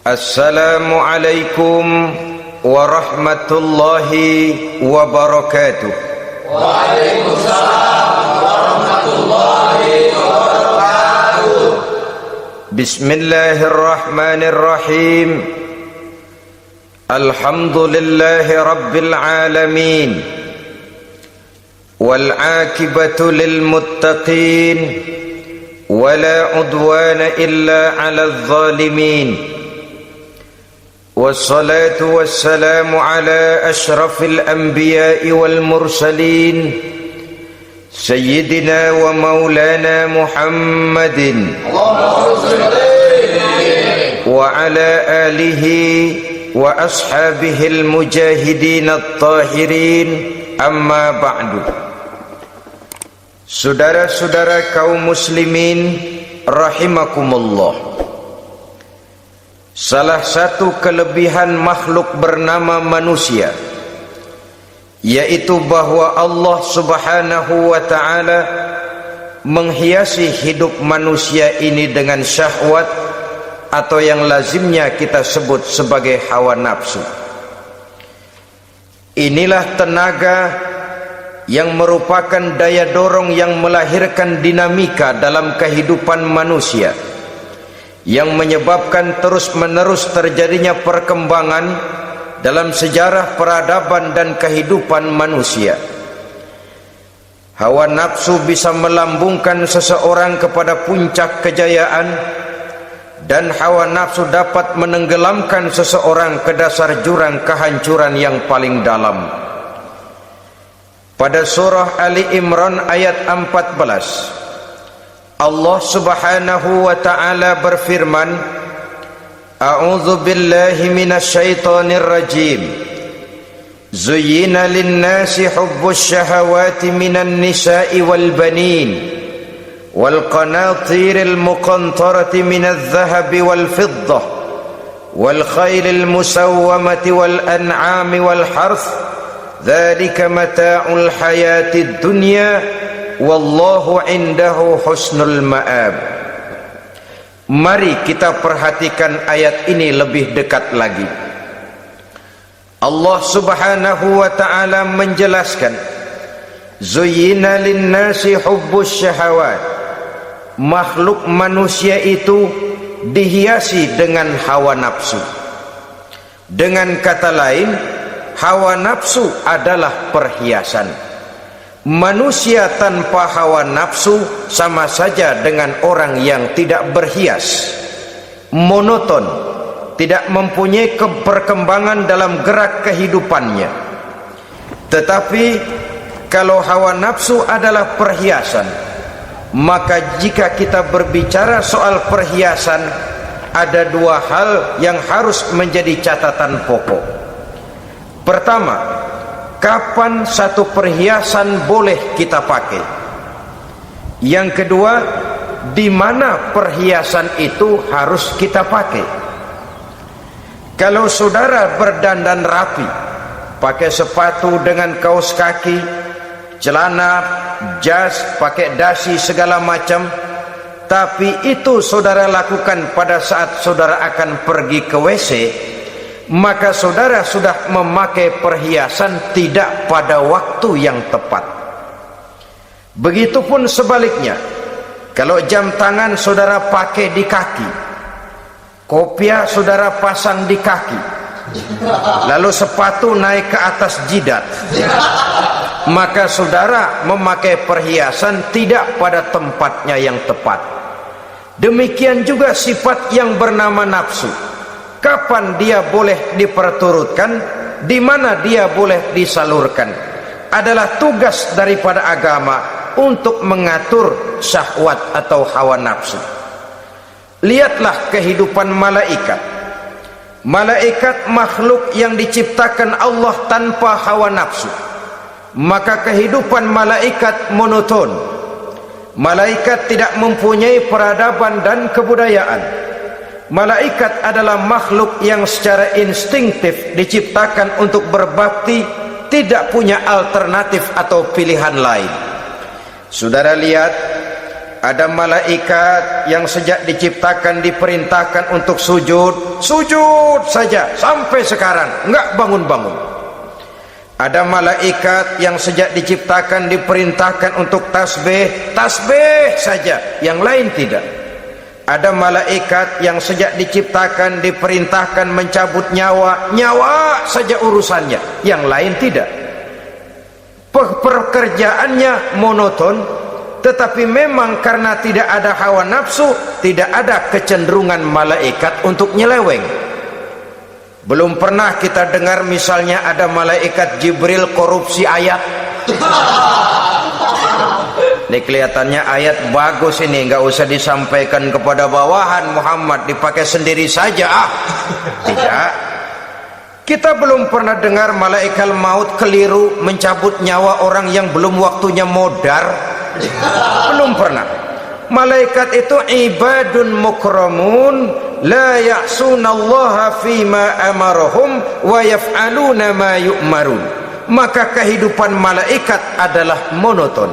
Assalamualaikum warahmatullahi wabarakatuh. Waalaikumsalam warahmatullahi wabarakatuh. Bismillahirrahmanirrahim. Alhamdulillahi rabbil alamin. Wal aqibatu lil muttaqin. Wala udwana illa 'alal zalimin. والصلاة والسلام على أشرف الأنبياء والمرسلين سيدنا ومولانا محمد وعلى آله وأصحابه المجاهدين الطاهرين أما بعد. Saudara-saudara kaum muslimin rahimakumullah, salah satu kelebihan makhluk bernama manusia, yaitu bahwa Allah subhanahu wa ta'ala menghiasi hidup manusia ini dengan syahwat, atau yang lazimnya kita sebut sebagai hawa nafsu. Inilah tenaga yang merupakan daya dorong yang melahirkan dinamika dalam kehidupan manusia, yang menyebabkan terus-menerus terjadinya perkembangan dalam sejarah peradaban dan kehidupan manusia. Hawa nafsu bisa melambungkan seseorang kepada puncak kejayaan, dan hawa nafsu dapat menenggelamkan seseorang ke dasar jurang kehancuran yang paling dalam. Pada surah Ali Imran ayat 14, Allah subhanahu wa ta'ala berfirman, A'udzu billahi minasyaitonir rajim. Zuyyina lin-nasi hubbus syahawati minan nisa'i wal banin wal qanatiril muqantarati minadh dhahabi wal fiddah wal khaylil musawwamati wal an'ami wal harth. Dzalika mata'ul hayatid dunya wallahu indahu husnul ma'ab. Mari kita perhatikan ayat ini lebih dekat lagi. Allah subhanahu wa ta'ala menjelaskan, Zuyyina linnasi hubbus syahawat. Makhluk manusia itu dihiasi dengan hawa nafsu. Dengan kata lain, hawa nafsu adalah perhiasan. Manusia tanpa hawa nafsu sama saja dengan orang yang tidak berhias, monoton, tidak mempunyai perkembangan dalam gerak kehidupannya. Tetapi kalau hawa nafsu adalah perhiasan, maka jika kita berbicara soal perhiasan, ada dua hal yang harus menjadi catatan pokok. Pertama, kapan satu perhiasan boleh kita pakai? Yang kedua, di mana perhiasan itu harus kita pakai? Kalau saudara berdandan rapi, pakai sepatu dengan kaos kaki, celana, jas, pakai dasi segala macam, tapi itu saudara lakukan pada saat saudara akan pergi ke WC, maka saudara sudah memakai perhiasan tidak pada waktu yang tepat. Begitupun sebaliknya, kalau jam tangan saudara pakai di kaki, kopiah saudara pasang di kaki, lalu sepatu naik ke atas jidat, maka saudara memakai perhiasan tidak pada tempatnya yang tepat. Demikian juga sifat yang bernama nafsu. Kapan dia boleh diperturutkan, di mana dia boleh disalurkan, adalah tugas daripada agama untuk mengatur syahwat atau hawa nafsu. Lihatlah kehidupan malaikat. Malaikat makhluk yang diciptakan Allah tanpa hawa nafsu. Maka kehidupan malaikat monoton. Malaikat tidak mempunyai peradaban dan kebudayaan. Malaikat adalah makhluk yang secara instingtif diciptakan untuk berbakti, tidak punya alternatif atau pilihan lain. Saudara lihat, ada malaikat yang sejak diciptakan diperintahkan untuk sujud, sujud saja sampai sekarang enggak bangun-bangun. Ada malaikat yang sejak diciptakan diperintahkan untuk tasbih, tasbih saja, yang lain tidak. Ada malaikat yang sejak diciptakan diperintahkan mencabut nyawa, nyawa saja urusannya, yang lain tidak. Pekerjaannya monoton, tetapi memang karena tidak ada hawa nafsu, tidak ada kecenderungan malaikat untuk nyeleweng. Belum pernah kita dengar misalnya ada malaikat Jibril korupsi ayat. Ini kelihatannya ayat bagus ini, nggak usah disampaikan kepada bawahan Muhammad, dipakai sendiri saja. Tidak. Kita belum pernah dengar malaikat maut keliru mencabut nyawa orang yang belum waktunya modar. Belum pernah. Malaikat itu ibadun mukramun, la ya'sunallaha fima amarahum wa yaf'aluna ma yu'marun. Maka kehidupan malaikat adalah monoton.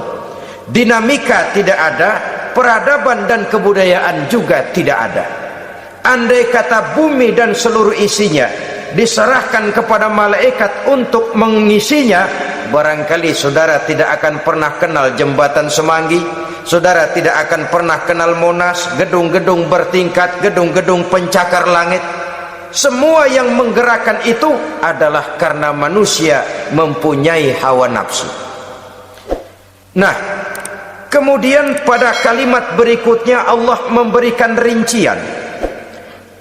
Dinamika tidak ada, peradaban dan kebudayaan juga tidak ada. Andai kata bumi dan seluruh isinya diserahkan kepada malaikat untuk mengisinya, barangkali saudara tidak akan pernah kenal jembatan Semanggi, saudara tidak akan pernah kenal Monas, gedung-gedung bertingkat, gedung-gedung pencakar langit. Semua yang menggerakkan itu adalah karena manusia mempunyai hawa nafsu. Nah, kemudian pada kalimat berikutnya Allah memberikan rincian.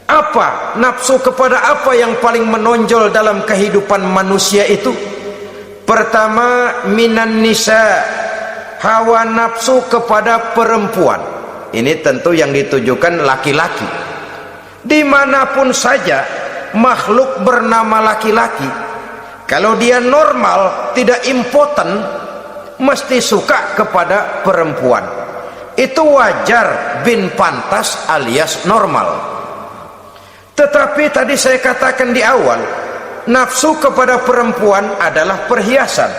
Apa nafsu kepada apa yang paling menonjol dalam kehidupan manusia itu? Pertama, minan nisa, hawa nafsu kepada perempuan. Ini tentu yang ditujukan laki-laki. Dimanapun saja makhluk bernama laki-laki, kalau dia normal, tidak impoten, mesti suka kepada perempuan. Itu wajar, bin pantas alias normal. Tetapi tadi saya katakan di awal, nafsu kepada perempuan adalah perhiasan.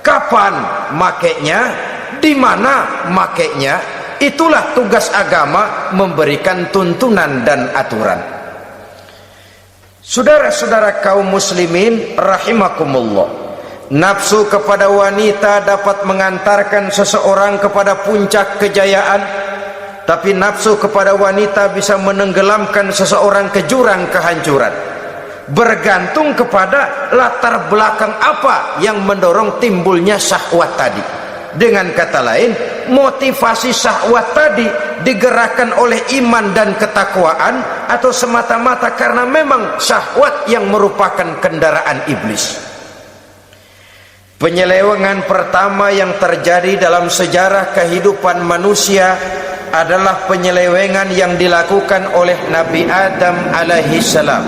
Kapan makainya, di mana makainya, itulah tugas agama memberikan tuntunan dan aturan. Saudara-saudara kaum muslimin rahimakumullah, nafsu kepada wanita dapat mengantarkan seseorang kepada puncak kejayaan, tapi nafsu kepada wanita bisa menenggelamkan seseorang ke jurang kehancuran. Bergantung kepada latar belakang apa yang mendorong timbulnya syahwat tadi. Dengan kata lain, motivasi syahwat tadi digerakkan oleh iman dan ketakwaan, atau semata-mata karena memang syahwat yang merupakan kendaraan iblis. Penyelewengan pertama yang terjadi dalam sejarah kehidupan manusia adalah penyelewengan yang dilakukan oleh Nabi Adam alaihi salam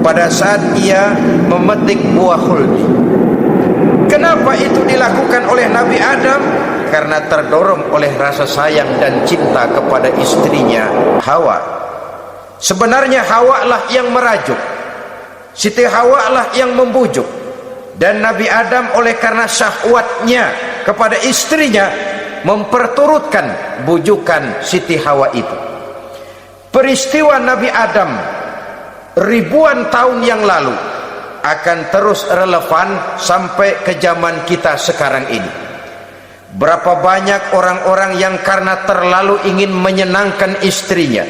pada saat ia memetik buah khuldi. Kenapa itu dilakukan oleh Nabi Adam? Karena terdorong oleh rasa sayang dan cinta kepada istrinya Hawa. Sebenarnya Hawa lah yang merajuk, Siti Hawa lah yang membujuk, dan Nabi Adam oleh karena syahwatnya kepada istrinya memperturutkan bujukan Siti Hawa itu. Peristiwa Nabi Adam ribuan tahun yang lalu akan terus relevan sampai ke zaman kita sekarang ini. Berapa banyak orang-orang yang karena terlalu ingin menyenangkan istrinya,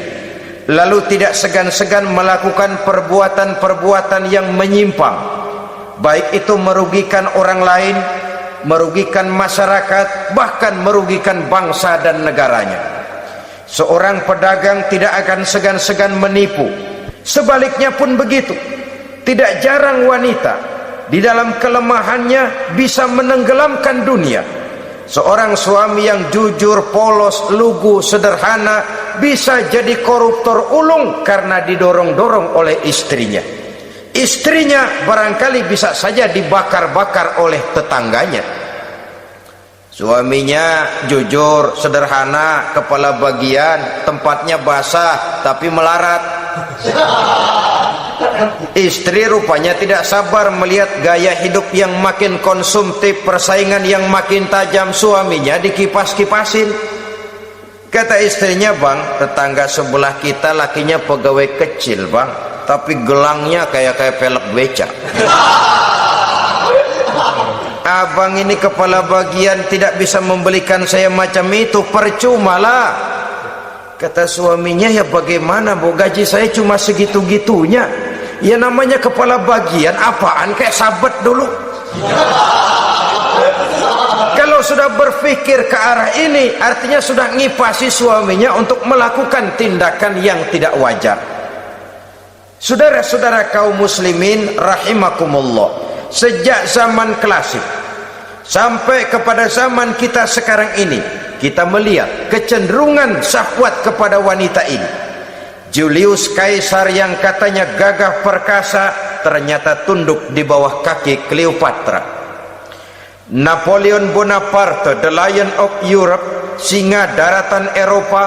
lalu tidak segan-segan melakukan perbuatan-perbuatan yang menyimpang, baik itu merugikan orang lain, merugikan masyarakat, bahkan merugikan bangsa dan negaranya. Seorang pedagang tidak akan segan-segan menipu. Sebaliknya pun begitu. Tidak jarang wanita di dalam kelemahannya bisa menenggelamkan dunia. Seorang suami yang jujur, polos, lugu, sederhana bisa jadi koruptor ulung karena didorong-dorong oleh istrinya. Istrinya barangkali bisa saja dibakar-bakar oleh tetangganya. Suaminya jujur, sederhana, kepala bagian, tempatnya basah tapi melarat. Istri rupanya tidak sabar melihat gaya hidup yang makin konsumtif, persaingan yang makin tajam. Suaminya dikipas-kipasin. Kata istrinya, bang, tetangga sebelah kita lakinya pegawai kecil bang, tapi gelangnya kayak pelek beca. Abang ini kepala bagian tidak bisa membelikan saya macam itu, percuma lah. Kata suaminya, ya bagaimana bu, gaji saya cuma segitu-gitunya. Ya namanya kepala bagian, apaan, kayak sabet dulu. Kalau sudah berpikir ke arah ini, artinya sudah ngipasi suaminya untuk melakukan tindakan yang tidak wajar. Saudara-saudara kaum muslimin rahimakumullah, sejak zaman klasik sampai kepada zaman kita sekarang ini, kita melihat kecenderungan syahwat kepada wanita ini. Julius Caesar yang katanya gagah perkasa ternyata tunduk di bawah kaki Cleopatra. Napoleon Bonaparte, the Lion of Europe, singa daratan Eropa,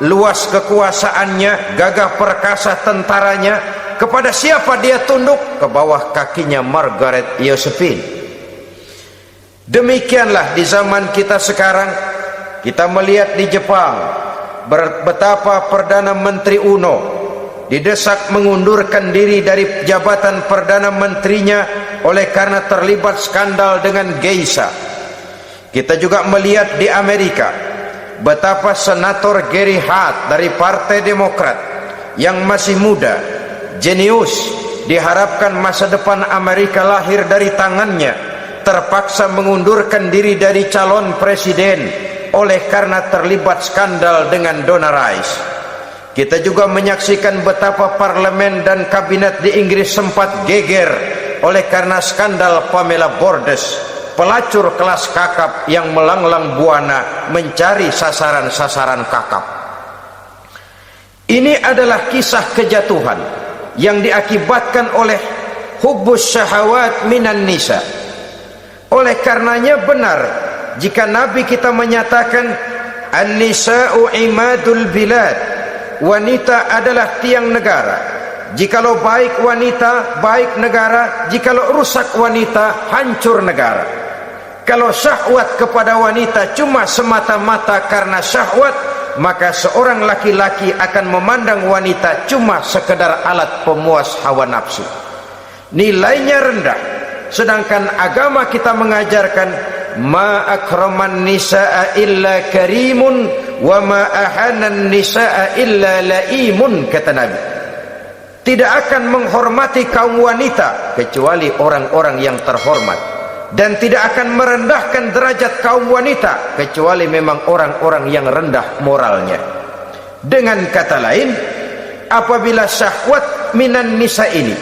luas kekuasaannya, gagah perkasa tentaranya, kepada siapa dia tunduk? Ke bawah kakinya Margaret Josephine. Demikianlah di zaman kita sekarang, kita melihat di Jepang betapa Perdana Menteri Uno didesak mengundurkan diri dari jabatan Perdana Menterinya oleh karena terlibat skandal dengan geisha. Kita juga melihat di Amerika betapa Senator Gary Hart dari Partai Demokrat yang masih muda, jenius, diharapkan masa depan Amerika lahir dari tangannya, terpaksa mengundurkan diri dari calon presiden oleh karena terlibat skandal dengan Donna Rice. Kita juga menyaksikan betapa parlemen dan kabinet di Inggris sempat geger oleh karena skandal Pamela Bordes, pelacur kelas kakap yang melanglang buana mencari sasaran-sasaran kakap. Ini adalah kisah kejatuhan yang diakibatkan oleh hubbus syahawat minan nisa. Oleh karenanya benar jika Nabi kita menyatakan an-nisa'u imadul bilad, wanita adalah tiang negara. Jikalau baik wanita, baik negara. Jikalau rusak wanita, hancur negara. Kalau syahwat kepada wanita cuma semata-mata karena syahwat, maka seorang laki-laki akan memandang wanita cuma sekedar alat pemuas hawa nafsu. Nilainya rendah. Sedangkan agama kita mengajarkan ma akraman nisaa illa karimun wa ma ahanan nisaa illa laimun, kata Nabi. Tidak akan menghormati kaum wanita kecuali orang-orang yang terhormat, dan tidak akan merendahkan derajat kaum wanita kecuali memang orang-orang yang rendah moralnya. Dengan kata lain, apabila syahwat minan nisa ini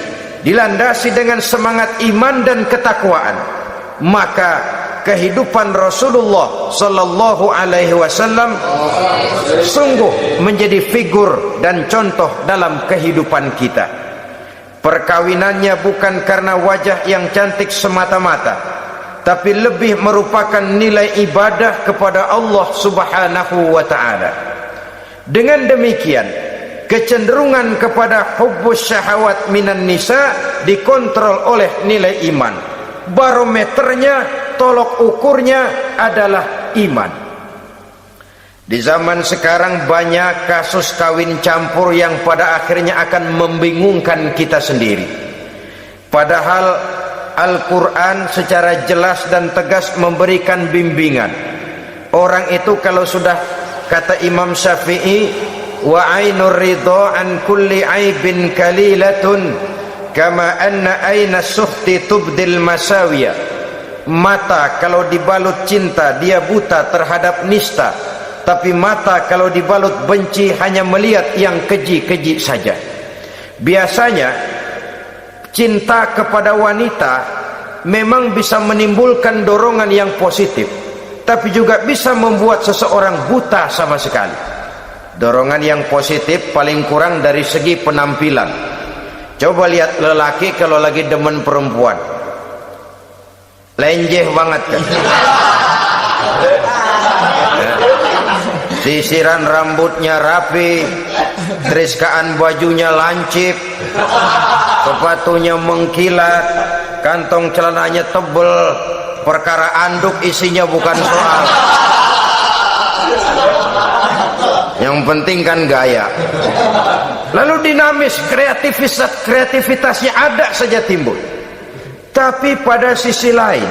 dilandasi dengan semangat iman dan ketakwaan, maka kehidupan Rasulullah sallallahu alaihi wasallam sungguh menjadi figur dan contoh dalam kehidupan kita. Perkawinannya bukan karena wajah yang cantik semata-mata, tapi lebih merupakan nilai ibadah kepada Allah Subhanahu wa taala. Dengan demikian, kecenderungan kepada hubbus syahawat minan nisa dikontrol oleh nilai iman. Barometernya, tolok ukurnya adalah iman. Di zaman sekarang banyak kasus kawin campur yang pada akhirnya akan membingungkan kita sendiri. Padahal Al-Quran secara jelas dan tegas memberikan bimbingan. Orang itu kalau sudah, kata Imam Syafi'i, wa ainur ridha an kulli aibin kalilatun kama anna aina suhti tubdil masawiya. Mata kalau dibalut cinta dia buta terhadap nista, tapi mata kalau dibalut benci hanya melihat yang keji-keji saja. Biasanya cinta kepada wanita memang bisa menimbulkan dorongan yang positif, tapi juga bisa membuat seseorang buta sama sekali. Dorongan yang positif paling kurang dari segi penampilan. Coba lihat lelaki kalau lagi demen perempuan, lenjeh banget kan. Sisiran rambutnya rapi, teriskaan bajunya lancip, sepatunya mengkilat, kantong celananya tebel, perkara anduk isinya bukan soal. Yang penting kan gaya. Lalu dinamis, kreativitasnya ada saja timbul. Tapi pada sisi lain,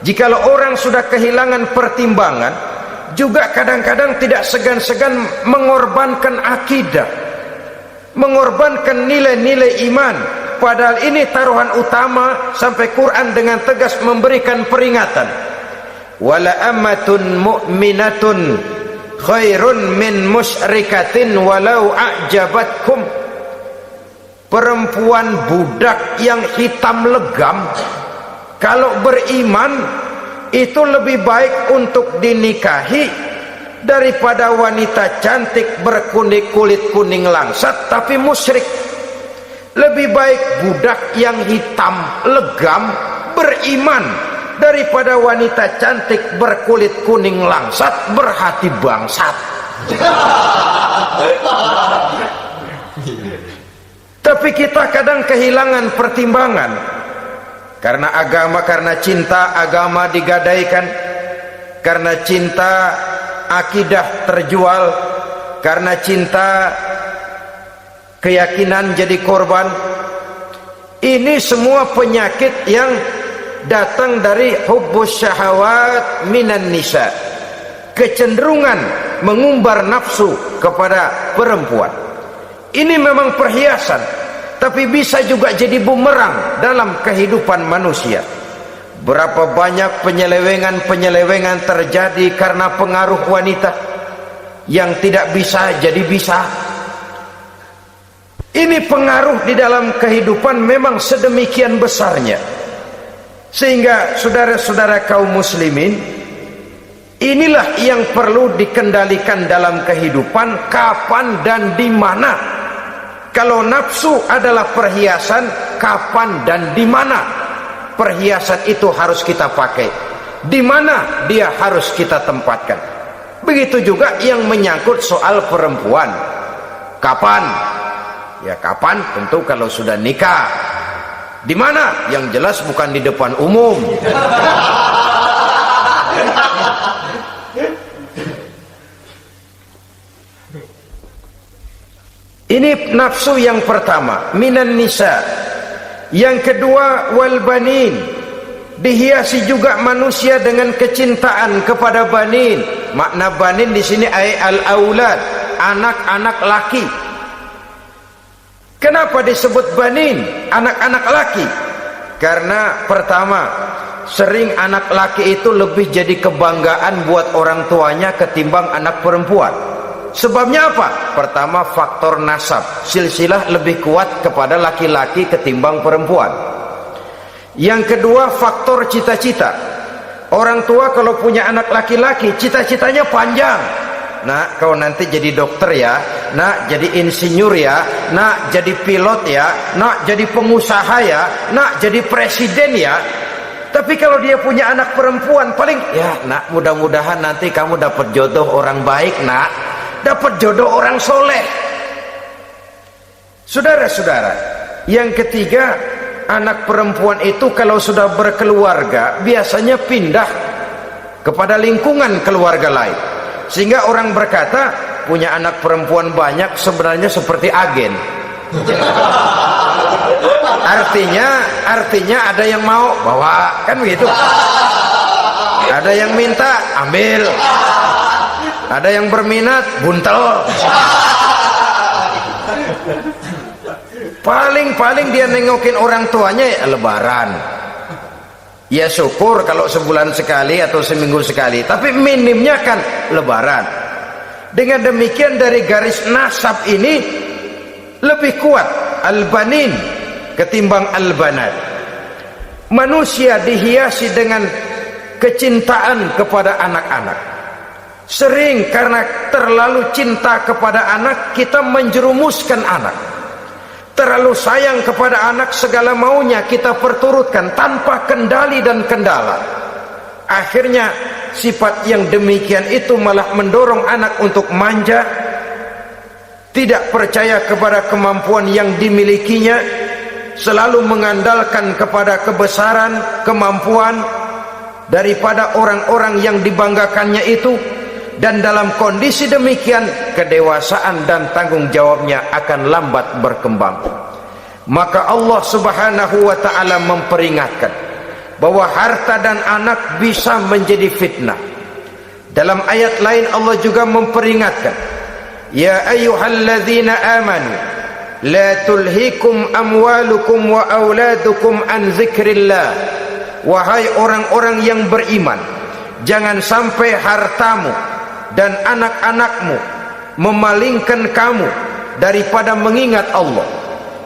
jikalau orang sudah kehilangan pertimbangan, juga kadang-kadang tidak segan-segan mengorbankan akidah, mengorbankan nilai-nilai iman. Padahal ini taruhan utama, sampai Quran dengan tegas memberikan peringatan. Wala ammatun mu'minatun khairun min musyrikatin walau a'jabatkum. Perempuan budak yang hitam legam kalau beriman itu lebih baik untuk dinikahi daripada wanita cantik berkulit kuning langsat tapi musyrik. Lebih baik budak yang hitam legam beriman daripada wanita cantik berkulit kuning langsat berhati bangsat. Tapi kita kadang kehilangan pertimbangan karena agama, karena cinta agama digadaikan, karena cinta akidah terjual, karena cinta keyakinan jadi korban. Ini semua penyakit yang datang dari hubbus syahawat minan nisa, kecenderungan mengumbar nafsu kepada perempuan. Ini memang perhiasan, tapi bisa juga jadi bumerang dalam kehidupan manusia. Berapa banyak penyelewengan terjadi karena pengaruh wanita yang tidak bisa jadi bisa. Ini pengaruh di dalam kehidupan memang sedemikian besarnya, sehingga saudara-saudara kaum muslimin, inilah yang perlu dikendalikan dalam kehidupan, kapan dan di mana. Kalau nafsu adalah perhiasan, kapan dan di mana perhiasan itu harus kita pakai, di mana dia harus kita tempatkan. Begitu juga yang menyangkut soal perempuan. Kapan? Ya kapan tentu kalau sudah nikah. Di mana? Yang jelas bukan di depan umum. Ini nafsu yang pertama, minan nisa. Yang kedua, wal banin. Dihiasi juga manusia dengan kecintaan kepada banin. Makna banin di sini al aulad, anak-anak laki. Kenapa disebut banin, anak-anak laki? Karena pertama, sering anak laki itu lebih jadi kebanggaan buat orang tuanya ketimbang anak perempuan. Sebabnya apa? Pertama, faktor nasab, silsilah lebih kuat kepada laki-laki ketimbang perempuan. Yang kedua, faktor cita-cita. Orang tua kalau punya anak laki-laki, cita-citanya panjang. Nak, kau nanti jadi dokter ya, nak jadi insinyur ya, nak jadi pilot ya, nak jadi pengusaha ya, nak jadi presiden ya. Tapi kalau dia punya anak perempuan, paling ya nak, mudah-mudahan nanti kamu dapat jodoh orang baik nak, dapat jodoh orang soleh. Saudara-saudara, yang ketiga, anak perempuan itu kalau sudah berkeluarga biasanya pindah kepada lingkungan keluarga lain. Sehingga orang berkata punya anak perempuan banyak sebenarnya seperti agen. Artinya ada yang mau bawa, kan begitu. Ada yang minta ambil, ada yang berminat buntel. Paling dia nengokin orang tuanya ya lebaran. Ya syukur kalau sebulan sekali atau seminggu sekali, tapi minimnya kan lebaran. Dengan demikian dari garis nasab ini lebih kuat al-banin ketimbang al-banat. Manusia dihiasi dengan kecintaan kepada anak-anak. Sering karena terlalu cinta kepada anak, kita menjerumuskan anak. Terlalu sayang kepada anak, segala maunya kita perturutkan tanpa kendali dan kendala. Akhirnya sifat yang demikian itu malah mendorong anak untuk manja, tidak percaya kepada kemampuan yang dimilikinya, selalu mengandalkan kepada kebesaran, kemampuan daripada orang-orang yang dibanggakannya itu. Dan dalam kondisi demikian, kedewasaan dan tanggung jawabnya akan lambat berkembang. Maka Allah Subhanahu wa ta'ala memperingatkan bahwa harta dan anak bisa menjadi fitnah. Dalam ayat lain Allah juga memperingatkan, ya ayyuhalladzina amanu la tulhikum amwalukum wa auladukum an dzikrillah. Wahai orang-orang yang beriman, jangan sampai hartamu dan anak-anakmu memalingkan kamu daripada mengingat Allah.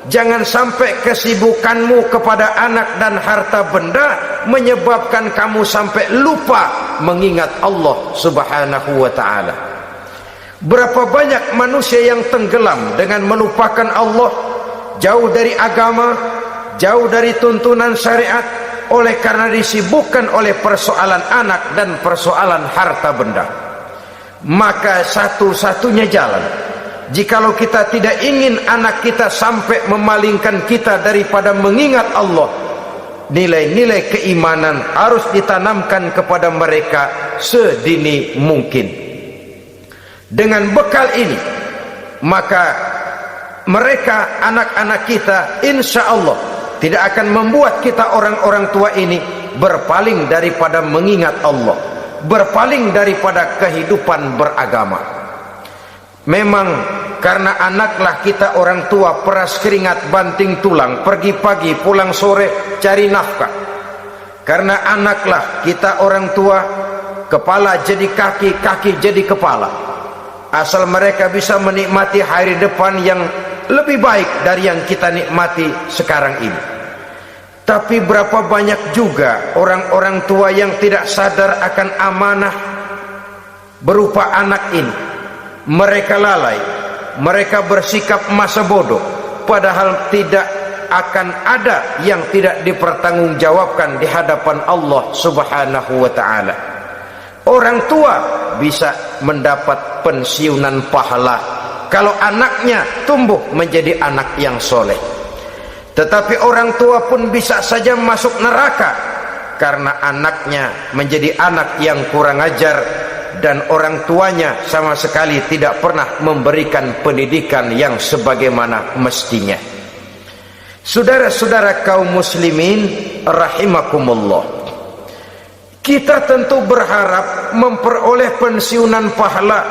Jangan sampai kesibukanmu kepada anak dan harta benda menyebabkan kamu sampai lupa mengingat Allah Subhanahu wa ta'ala. Berapa banyak manusia yang tenggelam dengan melupakan Allah, jauh dari agama, jauh dari tuntunan syariat, oleh karena disibukkan oleh persoalan anak dan persoalan harta benda. Maka satu-satunya jalan, jikalau kita tidak ingin anak kita sampai memalingkan kita daripada mengingat Allah, nilai-nilai keimanan harus ditanamkan kepada mereka sedini mungkin. Dengan bekal ini, maka mereka, anak-anak kita, insya Allah tidak akan membuat kita orang-orang tua ini berpaling daripada mengingat Allah, berpaling daripada kehidupan beragama. Memang karena anaklah kita orang tua peras keringat banting tulang, pergi pagi pulang sore cari nafkah. Karena anaklah kita orang tua kepala jadi kaki, kaki jadi kepala. Asal mereka bisa menikmati hari depan yang lebih baik dari yang kita nikmati sekarang ini. Tapi berapa banyak juga orang-orang tua yang tidak sadar akan amanah berupa anak ini. Mereka lalai, mereka bersikap masa bodoh, padahal tidak akan ada yang tidak dipertanggungjawabkan di hadapan Allah Subhanahu wa ta'ala. Orang tua bisa mendapat pensiunan pahala kalau anaknya tumbuh menjadi anak yang soleh. Tetapi orang tua pun bisa saja masuk neraka karena anaknya menjadi anak yang kurang ajar dan orang tuanya sama sekali tidak pernah memberikan pendidikan yang sebagaimana mestinya. Saudara-saudara kaum muslimin rahimakumullah, kita tentu berharap memperoleh pensiunan pahala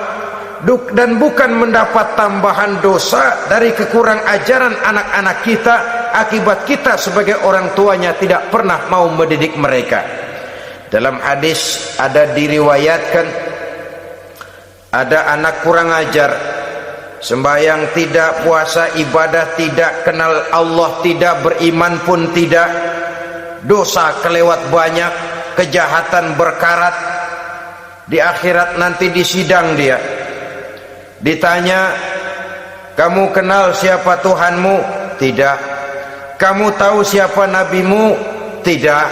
dan bukan mendapat tambahan dosa dari kekurang ajaran anak-anak kita akibat kita sebagai orang tuanya tidak pernah mau mendidik mereka. Dalam hadis ada diriwayatkan, ada anak kurang ajar, sembahyang tidak, puasa ibadah tidak, kenal Allah tidak, beriman pun tidak, dosa kelewat banyak, kejahatan berkarat. Di akhirat nanti disidang dia, ditanya, kamu kenal siapa Tuhanmu? Tidak. Kamu tahu siapa nabimu? Tidak.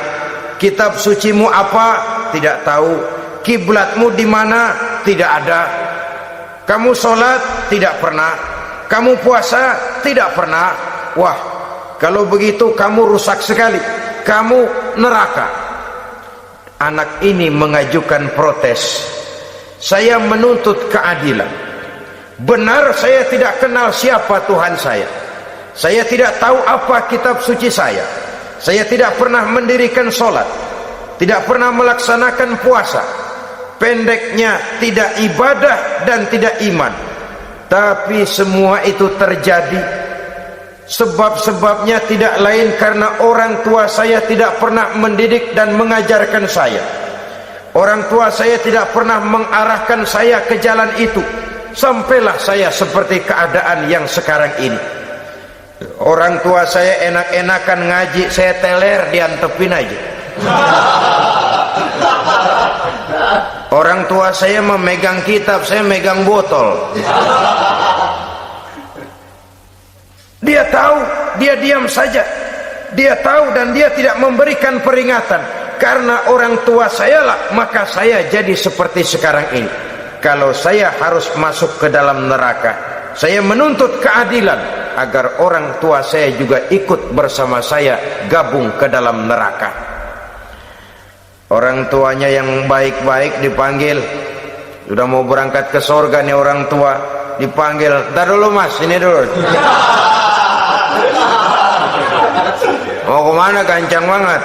Kitab sucimu apa? Tidak tahu. Kiblatmu di mana? Tidak ada. Kamu sholat? Tidak pernah. Kamu puasa? Tidak pernah. Wah, kalau begitu kamu rusak sekali, kamu neraka. Anak ini mengajukan protes. Saya menuntut keadilan. Benar saya tidak kenal siapa Tuhan saya. Saya tidak tahu apa kitab suci saya. Saya tidak pernah mendirikan sholat, tidak pernah melaksanakan puasa. Pendeknya tidak ibadah dan tidak iman. Tapi semua itu terjadi, sebab-sebabnya tidak lain karena orang tua saya tidak pernah mendidik dan mengajarkan saya. Orang tua saya tidak pernah mengarahkan saya ke jalan itu. Sampailah saya seperti keadaan yang sekarang ini. Orang tua saya enak-enakan ngaji, saya teler diantepin aja. Orang tua saya memegang kitab, saya megang botol. Dia tahu, dia diam saja. Dia tahu dan dia tidak memberikan peringatan. karena orang tua saya lah maka saya jadi seperti sekarang ini. Kalau saya harus masuk ke dalam neraka, saya menuntut keadilan agar orang tua saya juga ikut bersama saya gabung ke dalam neraka. Orang tuanya yang baik-baik dipanggil, sudah mau berangkat ke surga nih orang tua, dipanggil, "Ntar dulu mas, ini dulu." "Mau kemana? Gancang banget."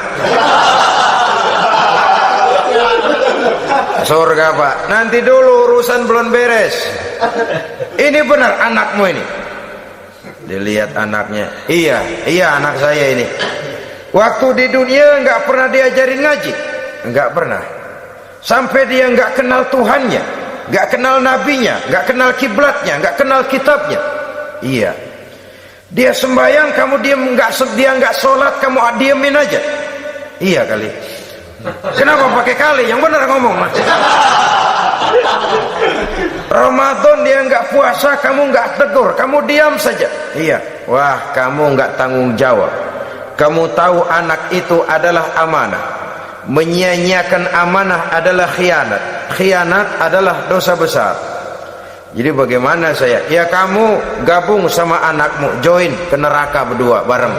"Surga pak." "Nanti dulu, urusan belum beres." "Ini benar anakmu ini?" Dilihat anaknya, iya anak saya ini. "Waktu di dunia nggak pernah diajarin ngaji?" "Nggak pernah." "Sampai dia nggak kenal Tuhannya, nggak kenal nabinya, nggak kenal kiblatnya, nggak kenal kitabnya?" "Iya." "Dia sembahyang, kamu dia nggak sholat, kamu diemin aja?" "Iya kali." "Kenapa pakai kali? Yang benar ngomong mas." "Ramadan dia nggak puasa, kamu nggak tegur, kamu diam saja." "Iya." "Wah, kamu nggak tanggung jawab. Kamu tahu anak itu adalah amanah. Menyia-nyiakan amanah adalah khianat. Khianat adalah dosa besar. Jadi bagaimana saya?" "Ya kamu gabung sama anakmu, join ke neraka berdua bareng."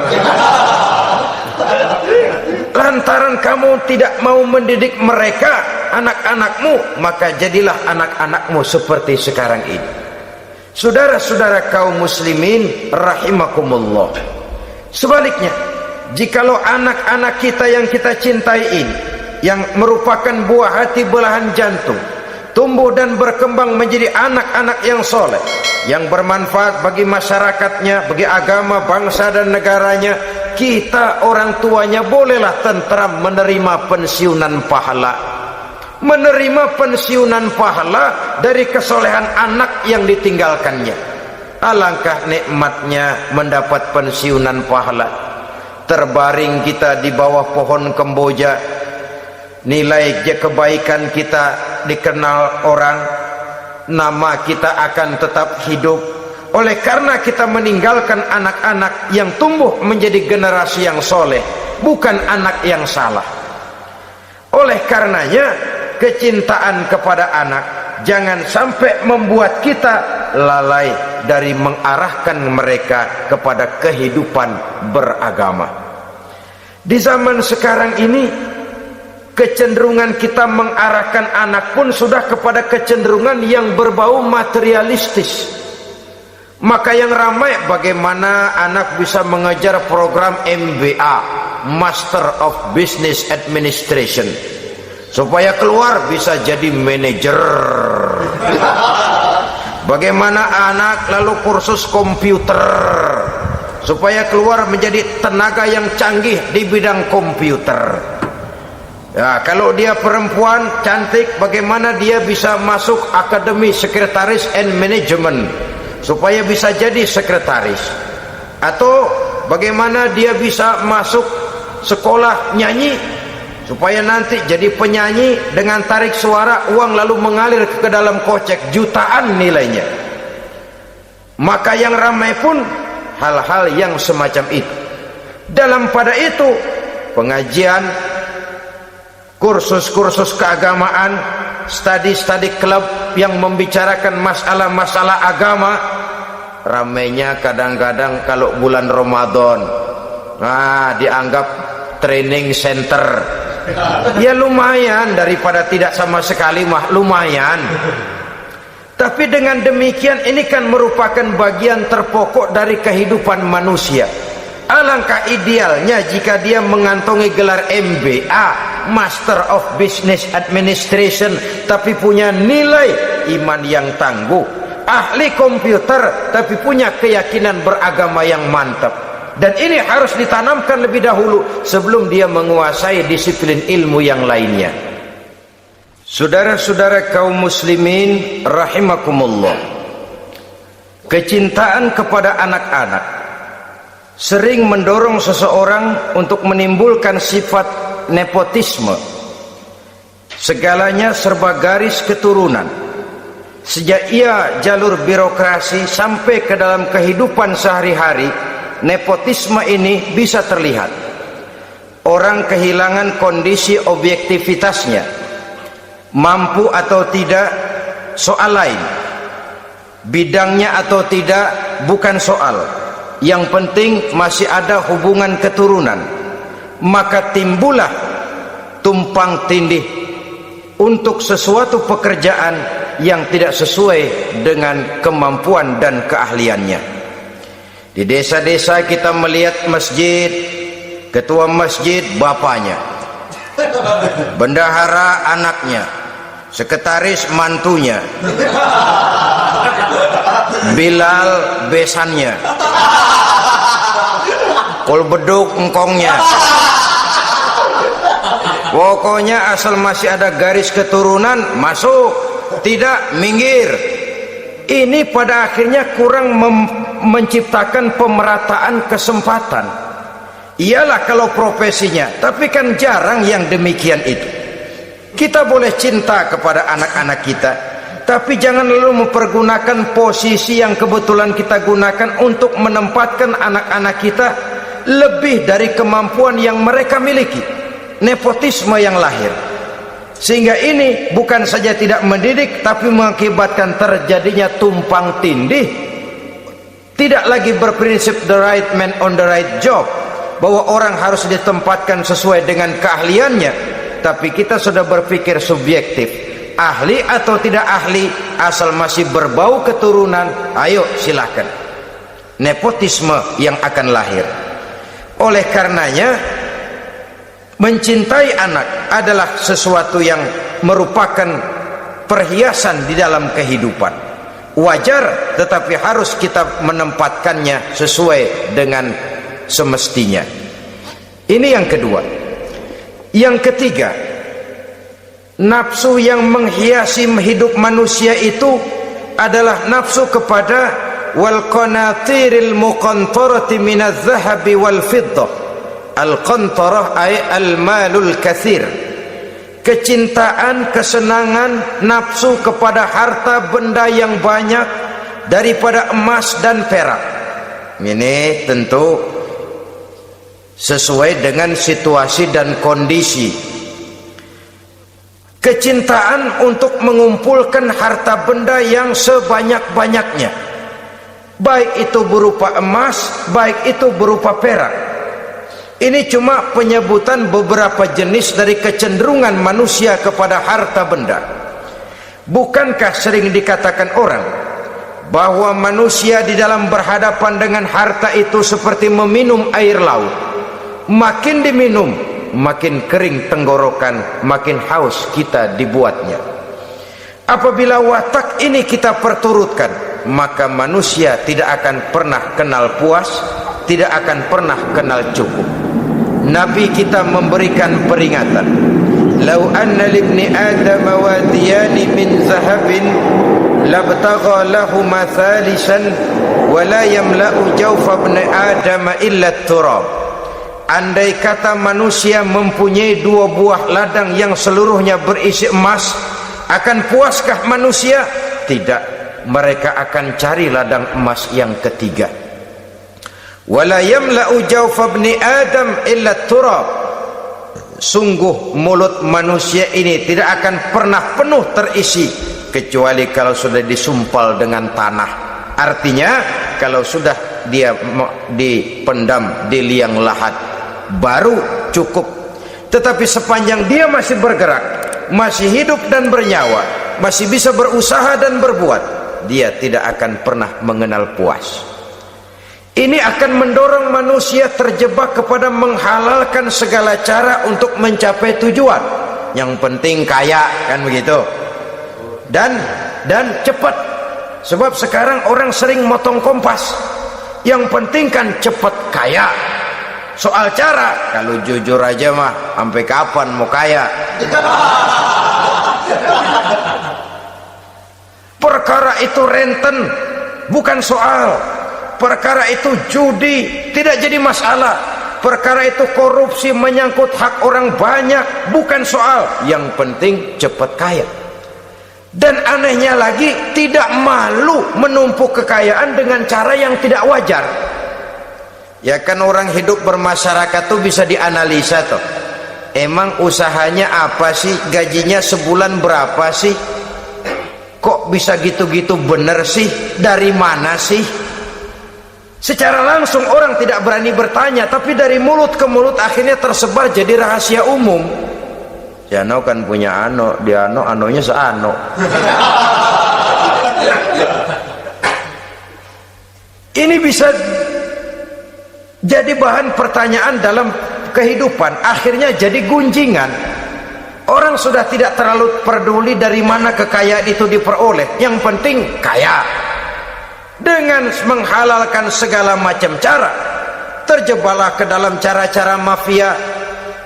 Lantaran kamu tidak mau mendidik mereka, anak-anakmu, maka jadilah anak-anakmu seperti sekarang ini. Saudara-saudara kaum muslimin rahimakumullah, sebaliknya, jikalau anak-anak kita yang kita cintai ini, yang merupakan buah hati belahan jantung, tumbuh dan berkembang menjadi anak-anak yang soleh, yang bermanfaat bagi masyarakatnya, bagi agama, bangsa dan negaranya, kita orang tuanya bolehlah tentram menerima pensiunan pahala. Menerima pensiunan pahala dari kesolehan anak yang ditinggalkannya. Alangkah nikmatnya mendapat pensiunan pahala. Terbaring kita di bawah pohon kemboja, nilai kebaikan kita dikenal orang, nama kita akan tetap hidup. Oleh karena kita meninggalkan anak-anak yang tumbuh menjadi generasi yang soleh, bukan anak yang salah. Oleh karenanya, kecintaan kepada anak jangan sampai membuat kita lalai dari mengarahkan mereka kepada kehidupan beragama. Di zaman sekarang ini, kecenderungan kita mengarahkan anak pun sudah kepada kecenderungan yang berbau materialistis. Maka yang ramai bagaimana anak bisa mengejar program MBA, Master of Business Administration, supaya keluar bisa jadi manajer. Bagaimana anak lalu kursus komputer, supaya keluar menjadi tenaga yang canggih di bidang komputer. Ya, kalau dia perempuan cantik, bagaimana dia bisa masuk Akademi Sekretaris and Management, supaya bisa jadi sekretaris. Atau bagaimana dia bisa masuk sekolah nyanyi, supaya nanti jadi penyanyi dengan tarik suara, uang lalu mengalir ke dalam kocek jutaan nilainya. Maka yang ramai pun hal-hal yang semacam itu. Dalam pada itu, pengajian, kursus-kursus keagamaan, studi-studi klub yang membicarakan masalah-masalah agama, ramainya kadang-kadang kalau bulan Ramadan, dianggap training center. Ya lumayan, daripada tidak sama sekali mah lumayan. Tapi dengan demikian ini kan merupakan bagian terpokok dari kehidupan manusia. Alangkah idealnya jika dia mengantongi gelar MBA, Master of Business Administration, tapi punya nilai iman yang tangguh, ahli komputer tapi punya keyakinan beragama yang mantap. Dan ini harus ditanamkan lebih dahulu sebelum dia menguasai disiplin ilmu yang lainnya. Saudara-saudara kaum muslimin rahimakumullah, kecintaan kepada anak-anak sering mendorong seseorang untuk menimbulkan sifat nepotisme. Segalanya serba garis keturunan. Sejak ia jalur birokrasi sampai ke dalam kehidupan sehari-hari, nepotisme ini bisa terlihat. orang kehilangan kondisi objektivitasnya, mampu atau tidak soal lain, bidangnya atau tidak bukan soal, yang penting masih ada hubungan keturunan, maka timbullah tumpang tindih untuk sesuatu pekerjaan yang tidak sesuai dengan kemampuan dan keahliannya. Di desa-desa kita melihat masjid, ketua masjid bapaknya, bendahara anaknya, sekretaris mantunya, Bilal besannya, kol beduk engkongnya. Pokoknya asal masih ada garis keturunan masuk, tidak minggir. Ini pada akhirnya kurang menciptakan pemerataan kesempatan. Iyalah kalau profesinya, tapi kan jarang yang demikian itu. Kita boleh cinta kepada anak-anak kita, tapi jangan lalu mempergunakan posisi yang kebetulan kita gunakan untuk menempatkan anak-anak kita lebih dari kemampuan yang mereka miliki. Nepotisme yang lahir, sehingga ini bukan saja tidak mendidik, tapi mengakibatkan terjadinya tumpang tindih. Tidak lagi berprinsip the right man on the right job, bahwa orang harus ditempatkan sesuai dengan keahliannya, tapi kita sudah berpikir subjektif, ahli atau tidak ahli, asal masih berbau keturunan, ayo silakan. Nepotisme yang akan lahir. Oleh karenanya, mencintai anak adalah sesuatu yang merupakan perhiasan di dalam kehidupan. Wajar, tetapi harus kita menempatkannya sesuai dengan semestinya. Ini yang kedua. Yang ketiga, nafsu yang menghiasi hidup manusia itu adalah nafsu kepada wal qanatiril muqantarati minadz zahabi wal fiddah. Al-qantarah ay al-malul kathir, kecintaan, kesenangan, nafsu kepada harta benda yang banyak daripada emas dan perak. Ini tentu sesuai dengan situasi dan kondisi. Kecintaan untuk mengumpulkan harta benda yang sebanyak-banyaknya, baik itu berupa emas, baik itu berupa perak. Ini cuma penyebutan beberapa jenis dari kecenderungan manusia kepada harta benda. Bukankah sering dikatakan orang bahwa manusia di dalam berhadapan dengan harta itu seperti meminum air laut, makin diminum makin kering tenggorokan, makin haus kita dibuatnya. Apabila watak ini kita perturutkan, maka manusia tidak akan pernah kenal puas, tidak akan pernah kenal cukup. Nabi kita memberikan peringatan, "Lau anna libni Adam wadiyani min zahabin labtagha lahuma thalisan wa la yamla'u jawfa ibni Adam illa turab." Andai kata manusia mempunyai dua buah ladang yang seluruhnya berisi emas, akan puaskah manusia? Tidak, mereka akan cari ladang emas yang ketiga. Wala yamla'u jawfa ibni Adam illa turab. Sungguh mulut manusia ini tidak akan pernah penuh terisi kecuali kalau sudah disumpal dengan tanah. Artinya kalau sudah dia dipendam di liang lahat baru cukup. Tetapi sepanjang dia masih bergerak, masih hidup dan bernyawa, masih bisa berusaha dan berbuat, dia tidak akan pernah mengenal puas. Ini akan mendorong manusia terjebak kepada menghalalkan segala cara untuk mencapai tujuan. Yang penting kaya, kan begitu. Dan cepat. Sebab sekarang orang sering motong kompas. Yang penting kan cepat kaya. Soal cara, kalau jujur aja mah, sampai kapan mau kaya? Perkara itu renten, bukan soal. Perkara itu judi, tidak jadi masalah. Perkara itu korupsi, menyangkut hak orang banyak, bukan soal. Yang penting cepat kaya. Dan anehnya lagi, tidak malu menumpuk kekayaan dengan cara yang tidak wajar. Ya kan orang hidup bermasyarakat tuh bisa dianalisa tuh. Emang usahanya apa sih? Gajinya sebulan berapa sih? Kok bisa gitu-gitu bener sih? Dari mana sih? Secara langsung orang tidak berani bertanya, tapi dari mulut ke mulut akhirnya tersebar jadi rahasia umum. Si Ano kan punya Ano, dia Anonya seano. Ini bisa jadi bahan pertanyaan dalam kehidupan, akhirnya jadi gunjingan. Orang sudah tidak terlalu peduli dari mana kekayaan itu diperoleh, yang penting kaya. Dengan menghalalkan segala macam cara, terjebaklah ke dalam cara-cara mafia,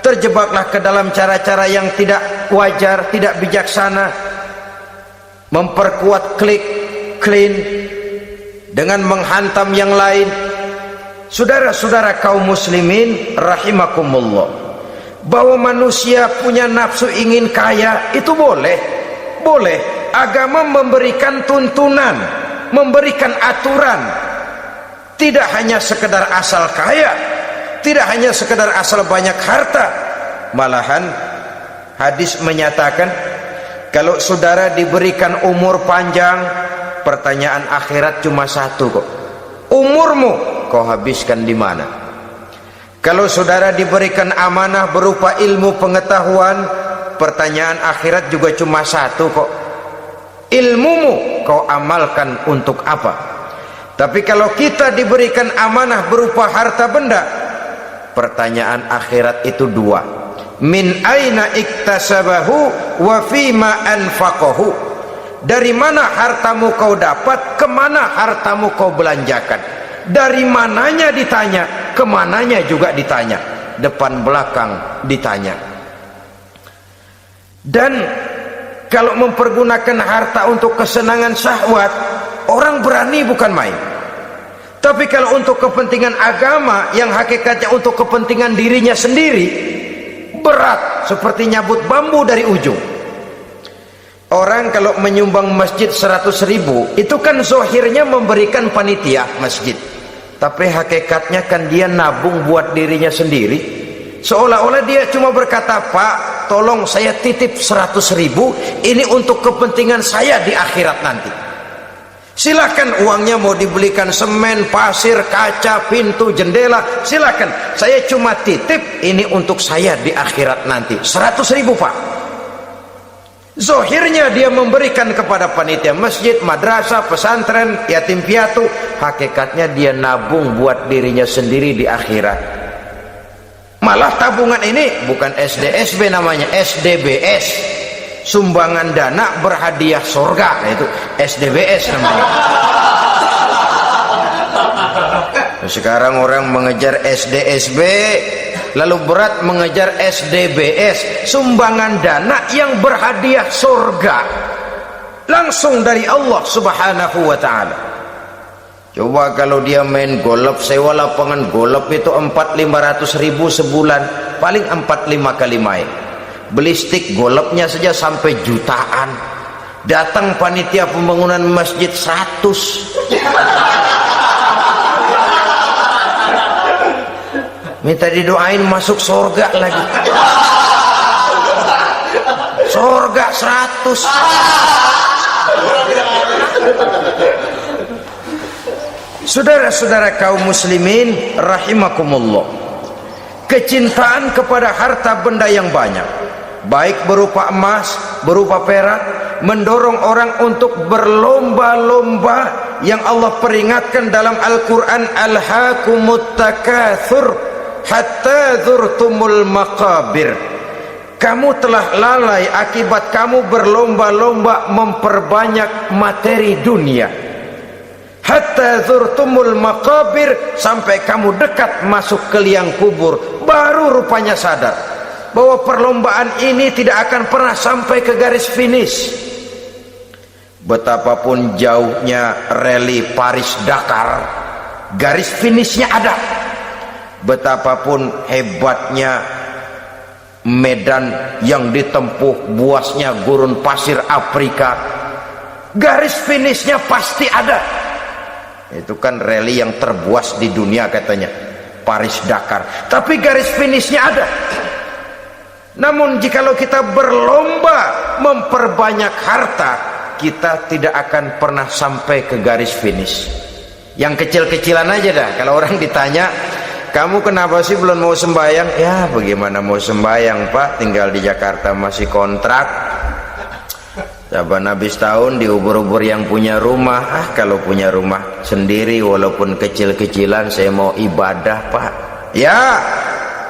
terjebaklah ke dalam cara-cara yang tidak wajar, tidak bijaksana, memperkuat klik, clean, dengan menghantam yang lain. Saudara-saudara kaum muslimin rahimakumullah, bahwa manusia punya nafsu ingin kaya itu boleh. Agama memberikan tuntunan, memberikan aturan. Tidak hanya sekedar asal kaya, tidak hanya sekedar asal banyak harta. Malahan hadis menyatakan, kalau saudara diberikan umur panjang, pertanyaan akhirat cuma satu kok. Umurmu kau habiskan di mana? Kalau saudara diberikan amanah berupa ilmu pengetahuan, pertanyaan akhirat juga cuma satu kok. Ilmumu kau amalkan untuk apa? Tapi kalau kita diberikan amanah berupa harta benda, pertanyaan akhirat itu dua. Min aina iktasabahu wa fima anfaqahu. Dari mana hartamu kau dapat, kemana hartamu kau belanjakan. Dari mananya ditanya, kemananya juga ditanya, depan belakang ditanya. Dan kalau mempergunakan harta untuk kesenangan syahwat, orang berani bukan main. Tapi kalau untuk kepentingan agama, yang hakikatnya untuk kepentingan dirinya sendiri, berat seperti nyabut bambu dari ujung. Orang kalau menyumbang masjid 100.000, itu kan zohirnya memberikan panitia masjid, tapi hakikatnya kan dia nabung buat dirinya sendiri. Seolah-olah dia cuma berkata, Pak, tolong saya titip 100.000, ini untuk kepentingan saya di akhirat nanti. Silakan uangnya mau dibelikan semen, pasir, kaca, pintu, jendela, silakan. Saya cuma titip, ini untuk saya di akhirat nanti. 100.000 Pak. Zohirnya dia memberikan kepada panitia masjid, madrasah, pesantren, yatim piatu. Hakikatnya dia nabung buat dirinya sendiri di akhirat. Malah tabungan ini bukan SDSB namanya, SDBS, sumbangan dana berhadiah surga. Nah, itu SDBS namanya. Sekarang orang mengejar SDSB, lalu berat mengejar SDBS, sumbangan dana yang berhadiah surga langsung dari Allah Subhanahu wa ta'ala. Coba kalau dia main golf, sewa lapangan golf itu 400-500 ribu sebulan, paling 4-5 kali main. Beli stick golfnya saja sampai jutaan. Datang panitia pembangunan masjid 100. Minta didoain masuk surga lagi. Surga 100. Saudara-saudara kaum muslimin rahimakumullah, kecintaan kepada harta benda yang banyak, baik berupa emas, berupa perak, mendorong orang untuk berlomba-lomba yang Allah peringatkan dalam Al-Quran, alhaakumut takatsur hatta zurtumul maqabir. Kamu telah lalai akibat kamu berlomba-lomba memperbanyak materi dunia. Hatta zurtumul maqabir, sampai kamu dekat masuk ke liang kubur, baru rupanya sadar bahwa perlombaan ini tidak akan pernah sampai ke garis finish. Betapapun jauhnya rally Paris-Dakar, garis finishnya ada. Betapapun hebatnya medan yang ditempuh, buasnya gurun pasir Afrika, garis finishnya pasti ada. Itu kan rally yang terbuas di dunia katanya. Paris Dakar, tapi garis finishnya ada. Namun jikalau kita berlomba memperbanyak harta, kita tidak akan pernah sampai ke garis finish. Yang kecil-kecilan aja dah. Kalau orang ditanya, kamu kenapa sih belum mau sembahyang? Ya bagaimana mau sembahyang Pak, tinggal di Jakarta masih kontrak. Saban habis tahun diubur-ubur yang punya rumah. Kalau punya rumah sendiri walaupun kecil-kecilan, saya mau ibadah Pak. Ya,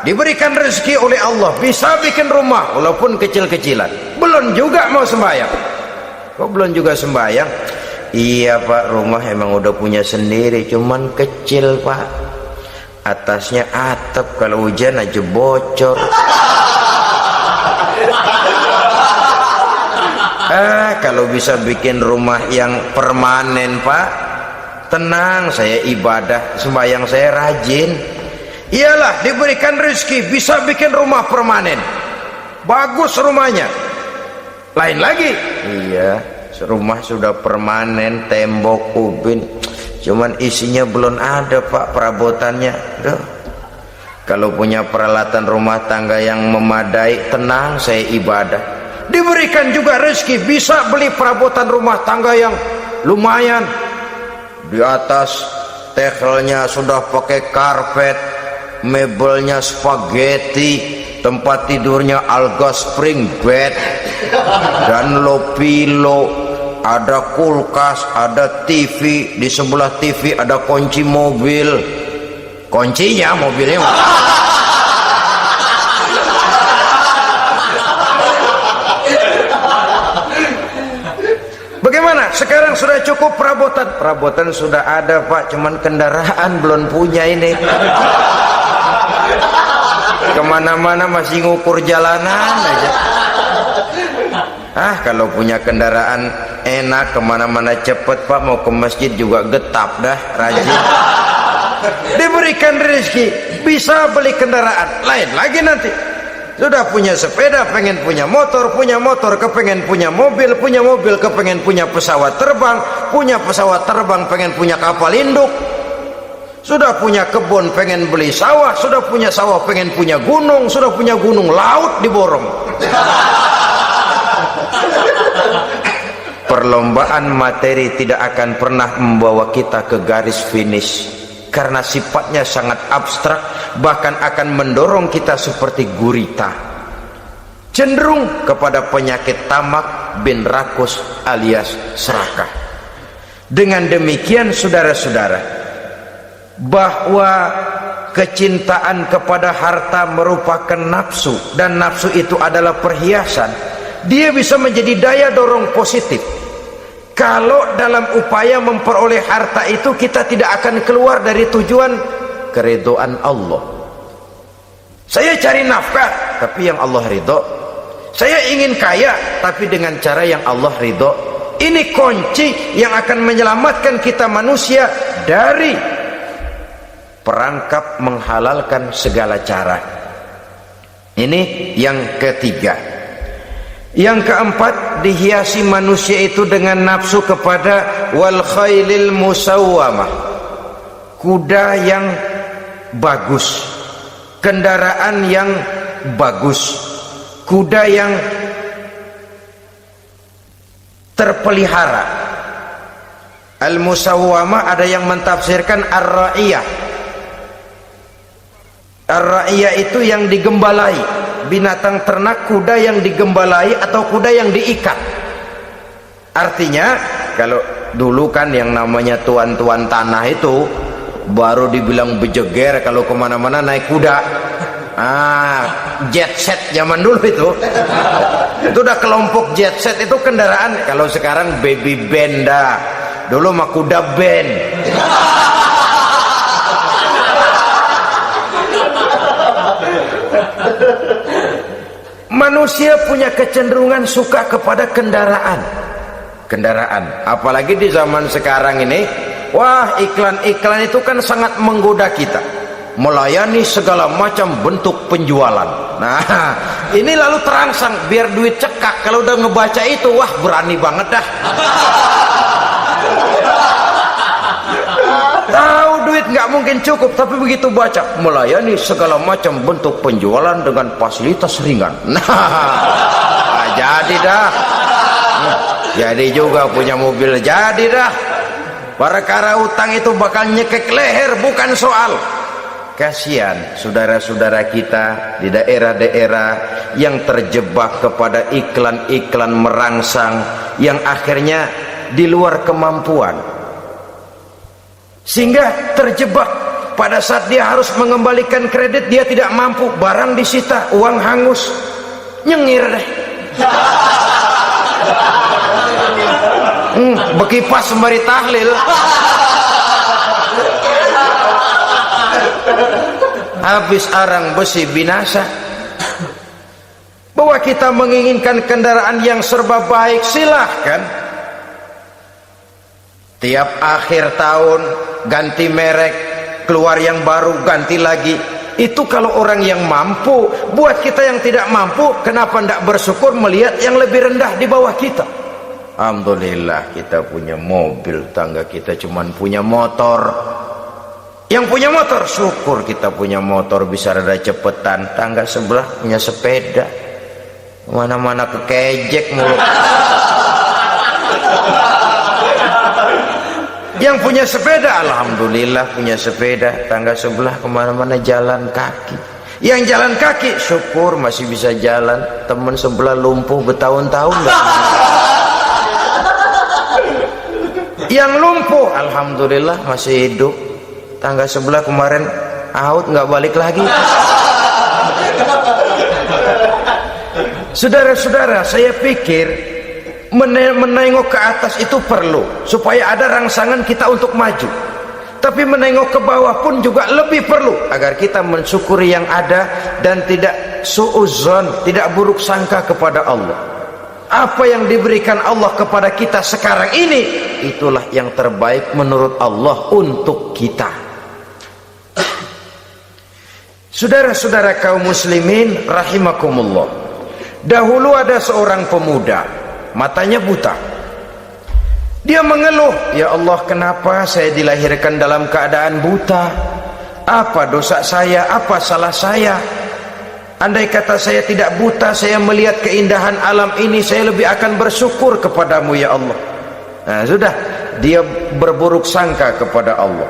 diberikan rezeki oleh Allah, bisa bikin rumah walaupun kecil-kecilan, belum juga mau sembahyang. Kok belum juga sembahyang? Iya Pak, rumah emang udah punya sendiri, cuman kecil Pak, atasnya atap, kalau hujan aja bocor. Kalau bisa bikin rumah yang permanen Pak, tenang, saya ibadah, sembahyang saya rajin. Iyalah, diberikan rezeki bisa bikin rumah permanen, bagus rumahnya. Lain lagi, iya, rumah sudah permanen, tembok, ubin, cuman isinya belum ada Pak, perabotannya. Duh. Kalau punya peralatan rumah tangga yang memadai, tenang, saya ibadah. Diberikan juga rezeki bisa beli perabotan rumah tangga yang lumayan. Di atas tekelnya sudah pakai karpet, mebelnya spaghetti, tempat tidurnya alga spring bed dan low pillow, ada kulkas, ada TV, di sebelah TV ada kunci mobil, kuncinya mobilnya. Bagaimana? Sekarang sudah cukup perabotan? Perabotan sudah ada Pak, cuman kendaraan belum punya ini. Kemana-mana masih ngukur jalanan aja. Kalau punya kendaraan enak, kemana-mana cepet Pak, mau ke masjid juga getap dah, rajin. Diberikan rezeki bisa beli kendaraan. Lain lagi nanti, sudah punya sepeda pengen punya motor kepengen punya mobil kepengen punya pesawat terbang pengen punya kapal induk. Sudah punya kebun pengen beli sawah, sudah punya sawah pengen punya gunung, sudah punya gunung laut diborong. Perlombaan materi tidak akan pernah membawa kita ke garis finish, karena sifatnya sangat abstrak, bahkan akan mendorong kita seperti gurita, cenderung kepada penyakit tamak bin rakus alias serakah. Dengan demikian saudara-saudara, bahwa kecintaan kepada harta merupakan nafsu, dan nafsu itu adalah perhiasan. Dia bisa menjadi daya dorong positif. Kalau dalam upaya memperoleh harta itu kita tidak akan keluar dari tujuan keridhaan Allah. Saya cari nafkah tapi yang Allah ridho. Saya ingin kaya tapi dengan cara yang Allah ridho. Ini kunci yang akan menyelamatkan kita manusia dari perangkap menghalalkan segala cara. Ini yang ketiga. Yang keempat, dihiasi manusia itu dengan nafsu kepada wal khailil musawwamah, kuda yang bagus, kendaraan yang bagus, kuda yang terpelihara. Al musawwamah ada yang mentafsirkan ar-ra'iyah. Ar-ra'iyah itu yang digembalai, binatang ternak, kuda yang digembalai atau kuda yang diikat. Artinya kalau dulu kan yang namanya tuan-tuan tanah itu baru dibilang bejeger kalau kemana-mana naik kuda. Jet set zaman dulu itu udah kelompok jet set, itu kendaraan. Kalau sekarang baby band dah, dulu mah kuda band. Manusia punya kecenderungan suka kepada kendaraan, apalagi di zaman sekarang ini. Wah, iklan-iklan itu kan sangat menggoda kita, melayani segala macam bentuk penjualan. Nah, ini lalu terangsang biar duit cekak. Kalau udah ngebaca itu, wah berani banget dah. Tahu duit duit nggak mungkin cukup, tapi begitu baca melayani segala macam bentuk penjualan dengan fasilitas ringan, nah jadi dah. Jadi juga punya mobil, jadi dah. Perkara utang itu bakal nyekek leher, bukan soal. Kasihan saudara-saudara kita di daerah-daerah yang terjebak kepada iklan-iklan merangsang yang akhirnya di luar kemampuan, sehingga terjebak pada saat dia harus mengembalikan kredit, dia tidak mampu, barang disita, uang hangus, nyengir deh. Bekipas sembari tahlil. Habis arang besi binasa. Bahwa kita menginginkan kendaraan yang serba baik, silahkan. Tiap akhir tahun ganti merek, keluar yang baru, ganti lagi. Itu kalau orang yang mampu. Buat kita yang tidak mampu, kenapa tidak bersyukur melihat yang lebih rendah di bawah kita? Alhamdulillah kita punya mobil, tangga kita cuman punya motor. Yang punya motor, syukur kita punya motor bisa rada cepetan. Tangga sebelah punya sepeda, mana-mana kekejek mulu. Yang punya sepeda, alhamdulillah punya sepeda. Tangga sebelah kemana-mana jalan kaki. Yang jalan kaki, syukur masih bisa jalan. Temen sebelah lumpuh bertahun-tahun gak. Yang lumpuh, alhamdulillah masih hidup. Tangga sebelah kemarin out, nggak balik lagi. Saudara-saudara, saya pikir menengok ke atas itu perlu supaya ada rangsangan kita untuk maju. Tapi menengok ke bawah pun juga lebih perlu agar kita mensyukuri yang ada dan tidak suudzon, tidak buruk sangka kepada Allah. Apa yang diberikan Allah kepada kita sekarang ini, itulah yang terbaik menurut Allah untuk kita. Saudara-saudara kaum muslimin rahimakumullah. Dahulu ada seorang pemuda, matanya buta. Dia mengeluh, ya Allah, kenapa saya dilahirkan dalam keadaan buta? Apa dosa saya? Apa salah saya? Andai kata saya tidak buta, saya melihat keindahan alam ini, saya lebih akan bersyukur kepadamu ya Allah. Nah sudah, dia berburuk sangka kepada Allah.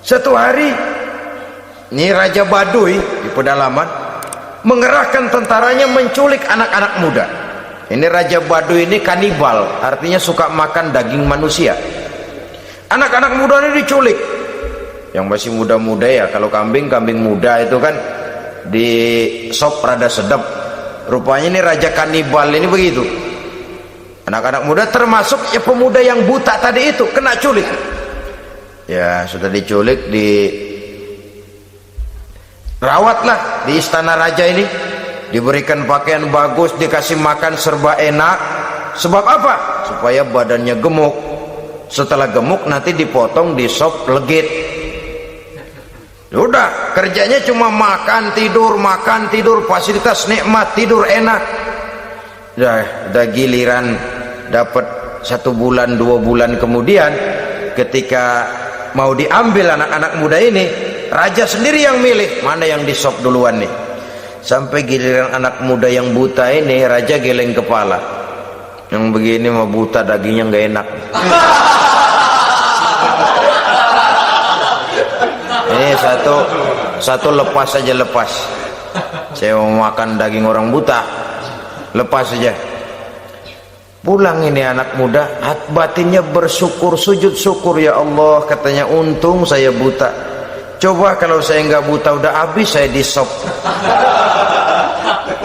Satu hari, ini Raja Baduy di pedalaman mengerahkan tentaranya menculik anak-anak muda. Ini Raja Baduy ini kanibal, artinya suka makan daging manusia. Anak-anak muda ini diculik. Yang masih muda-muda ya, kalau kambing muda itu kan di sop rada sedap. Rupanya ini raja kanibal ini begitu. Anak-anak muda termasuk ya pemuda yang buta tadi itu kena culik. Ya sudah diculik, dirawatlah di istana raja ini, diberikan pakaian bagus, dikasih makan serba enak. Sebab apa? Supaya badannya gemuk. Setelah gemuk nanti dipotong di sop legit. Udah, kerjanya cuma makan tidur, fasilitas nikmat, tidur enak. Udah giliran dapat 1 bulan 2 bulan kemudian, ketika mau diambil anak-anak muda ini, raja sendiri yang milih mana yang disop duluan nih. Sampai giliran anak muda yang buta ini, raja geleng kepala. Yang begini mah buta, dagingnya nggak enak. Ini satu lepas saja, lepas. Saya mau makan daging orang buta, lepas saja. Pulang ini anak muda, batinnya bersyukur, sujud syukur, ya Allah, katanya untung saya buta. Coba kalau saya nggak buta udah habis saya disop.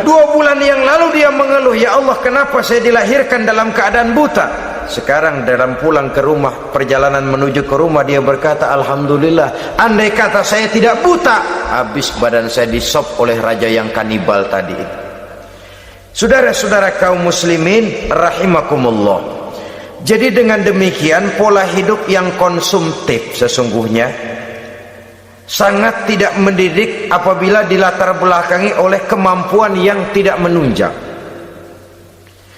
2 bulan yang lalu dia mengeluh, ya Allah, kenapa saya dilahirkan dalam keadaan buta? Sekarang dalam pulang ke rumah, perjalanan menuju ke rumah, dia berkata, alhamdulillah, andai kata saya tidak buta, habis badan saya disop oleh raja yang kanibal tadi. Saudara-saudara kaum muslimin rahimakumullah. Jadi dengan demikian pola hidup yang konsumtif sesungguhnya sangat tidak mendidik apabila dilatar belakangi oleh kemampuan yang tidak menunjang.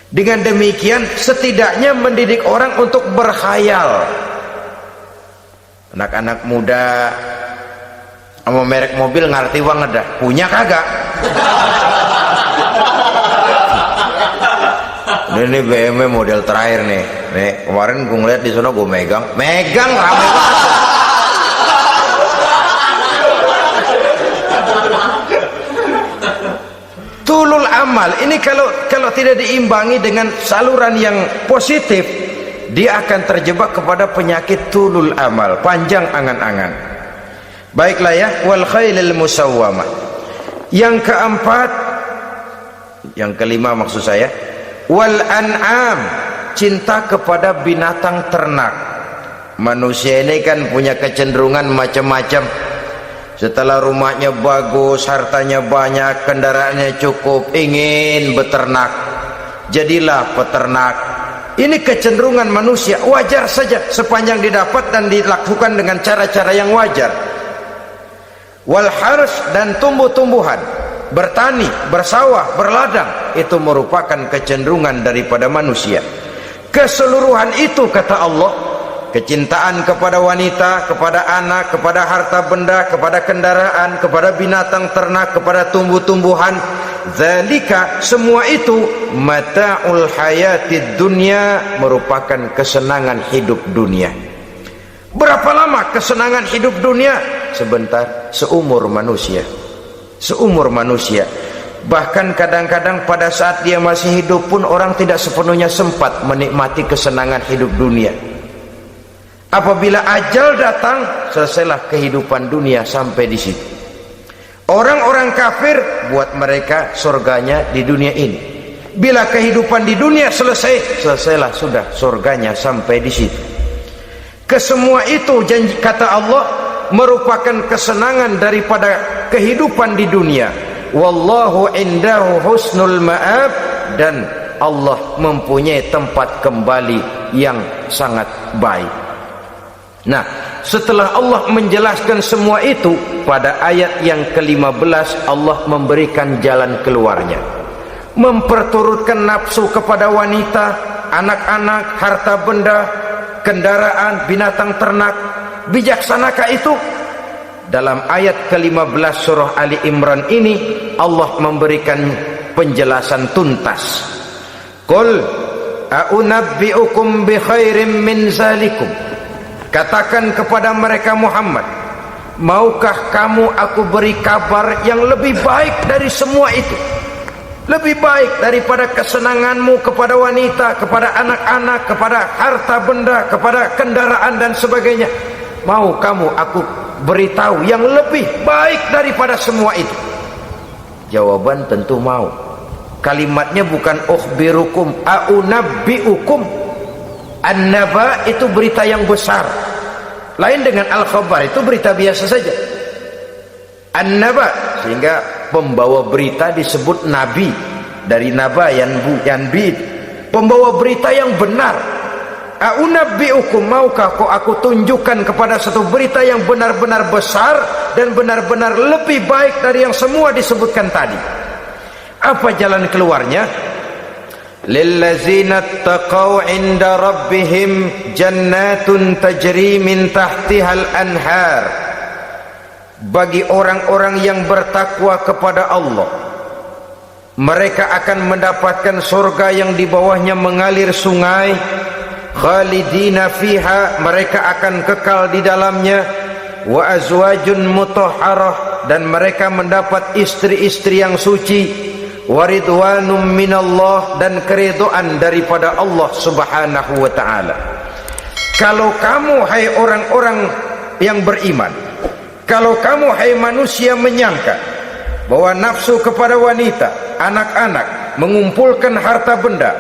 Dengan demikian setidaknya mendidik orang untuk berkhayal. Anak-anak muda sama merek mobil ngerti banget dah, punya kagak? Ini BMW model terakhir nih. Nih kemarin gue ngeliat di sana, gue megang rame banget. Tulul amal ini kalau tidak diimbangi dengan saluran yang positif, dia akan terjebak kepada penyakit tulul amal, panjang angan-angan. Baiklah ya, wal khailil musawwamah. Yang keempat, yang kelima maksud saya, wal an'am, cinta kepada binatang ternak. Manusia ini kan punya kecenderungan macam-macam. Setelah rumahnya bagus, hartanya banyak, kendaraannya cukup, ingin beternak. Jadilah peternak. Ini kecenderungan manusia, wajar saja sepanjang didapat dan dilakukan dengan cara-cara yang wajar. Wal hars, dan tumbuh-tumbuhan, bertani, bersawah, berladang, itu merupakan kecenderungan daripada manusia. Keseluruhan itu kata Allah, kecintaan kepada wanita, kepada anak, kepada harta benda, kepada kendaraan, kepada binatang ternak, kepada tumbuh-tumbuhan, zalika, semua itu mata'ul hayatid dunya, merupakan kesenangan hidup dunia. Berapa lama kesenangan hidup dunia? Sebentar, seumur manusia. Seumur manusia. Bahkan kadang-kadang pada saat dia masih hidup pun orang tidak sepenuhnya sempat menikmati kesenangan hidup dunia. Apabila ajal datang, selesailah kehidupan dunia sampai di situ. Orang-orang kafir, buat mereka surganya di dunia ini. Bila kehidupan di dunia selesai, selesailah sudah surganya sampai di situ. Kesemua itu janji kata Allah merupakan kesenangan daripada kehidupan di dunia. Wallahu indahu husnul ma'ab, dan Allah mempunyai tempat kembali yang sangat baik. Nah, setelah Allah menjelaskan semua itu, pada ayat yang ke-15 Allah memberikan jalan keluarnya. Memperturutkan nafsu kepada wanita, anak-anak, harta benda, kendaraan, binatang ternak. Bijaksanakah itu? Dalam ayat ke-15 surah Ali Imran ini Allah memberikan penjelasan tuntas. Qul a'unabbi'ukum bi khairim min zalikum. Katakan kepada mereka Muhammad, maukah kamu aku beri kabar yang lebih baik dari semua itu? Lebih baik daripada kesenanganmu kepada wanita, kepada anak-anak, kepada harta benda, kepada kendaraan dan sebagainya. Mau kamu aku beritahu yang lebih baik daripada semua itu? Jawaban tentu mau. Kalimatnya bukan ukhbirukum, a'unabbi'ukum. An-naba itu berita yang besar. Lain dengan al-khabar, itu berita biasa saja. An-naba, sehingga pembawa berita disebut nabi. Dari naba yanbi, pembawa berita yang benar. A'unabbi'ukum, maukah kau aku tunjukkan kepada satu berita yang benar-benar besar dan benar-benar lebih baik dari yang semua disebutkan tadi. Apa jalan keluarnya? Lillazina taqaw 'inda rabbihim jannatun tajri min tahtihal anhar. Bagi orang-orang yang bertakwa kepada Allah, mereka akan mendapatkan surga yang di bawahnya mengalir sungai. Khalidina fiha, mereka akan kekal di dalamnya. Wa azwajun mutahharah, dan mereka mendapat istri-istri yang suci. Waridwanum minallah, dan keridhaan daripada Allah subhanahu wa ta'ala. Kalau kamu hai orang-orang yang beriman, kalau kamu hai manusia menyangka bahwa nafsu kepada wanita, anak-anak, mengumpulkan harta benda,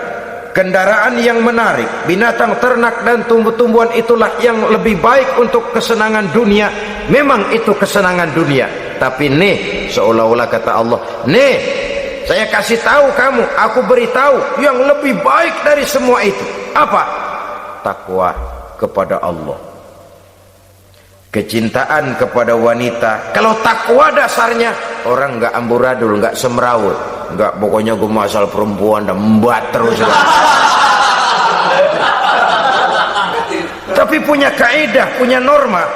kendaraan yang menarik, binatang ternak dan tumbuh-tumbuhan itulah yang lebih baik untuk kesenangan dunia, memang itu kesenangan dunia. Tapi nih, seolah-olah kata Allah, nih saya kasih tahu kamu, aku beritahu yang lebih baik dari semua itu. Apa? Takwa kepada Allah, kecintaan kepada wanita. Kalau takwa dasarnya, orang nggak amburadul, nggak semrawut, nggak pokoknya gue masal perempuan dan membuat terus. Tapi punya kaidah, punya norma.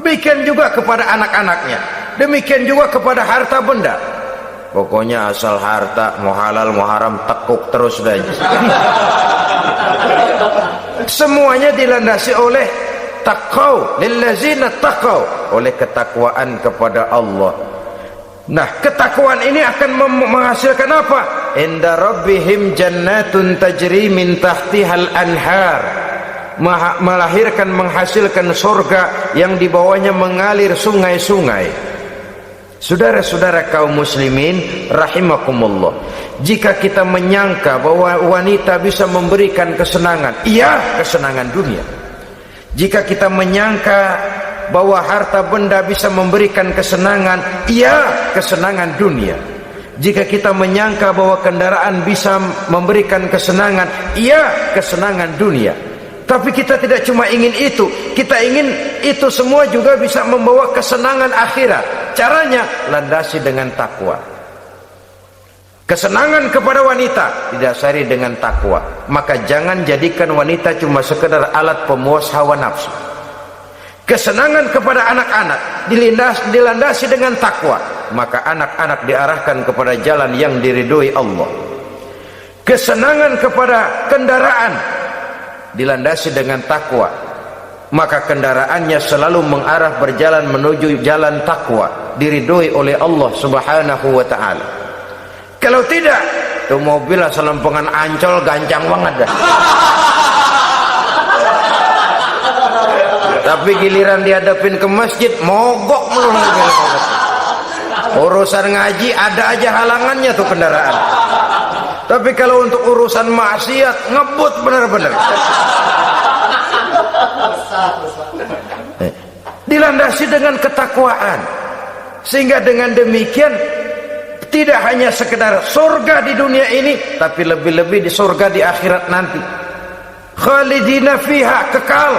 Demikian juga kepada anak-anaknya, demikian juga kepada harta benda. Pokoknya asal harta, mau halal mau haram, tekuk terus dah. Semuanya dilandasi oleh taqau, lillazina taqau, oleh ketakwaan kepada Allah. Nah, ketakwaan ini akan menghasilkan apa? Inda rabbihim jannatun tajri min tahtihal anhar, melahirkan, menghasilkan surga yang di bawahnya mengalir sungai-sungai. Saudara-saudara kaum muslimin rahimakumullah, jika kita menyangka bahwa wanita bisa memberikan kesenangan, iya, kesenangan dunia. Jika kita menyangka bahwa harta benda bisa memberikan kesenangan, iya, kesenangan dunia. Jika kita menyangka bahwa kendaraan bisa memberikan kesenangan, iya, kesenangan dunia. Tapi kita tidak cuma ingin itu, kita ingin itu semua juga bisa membawa kesenangan akhirat. Caranya landasi dengan takwa. Kesenangan kepada wanita didasari dengan takwa. Maka jangan jadikan wanita cuma sekedar alat pemuas hawa nafsu. Kesenangan kepada anak-anak dilandasi dengan takwa, maka anak-anak diarahkan kepada jalan yang diridhoi Allah. Kesenangan kepada kendaraan dilandasi dengan takwa, maka kendaraannya selalu mengarah berjalan menuju jalan takwa, diridhoi oleh Allah Subhanahu wa taala. Kalau tidak, tuh mobil asal lempengan Ancol gancang banget dah. Tapi giliran dihadapin ke masjid, mogok melulu. Urusan ngaji ada aja halangannya tuh kendaraan. Tapi kalau untuk urusan maksiat, ngebut benar-benar. Dilandasi dengan ketakwaan, sehingga dengan demikian tidak hanya sekedar surga di dunia ini, tapi lebih-lebih di surga di akhirat nanti. Khalidina fiha, kekal.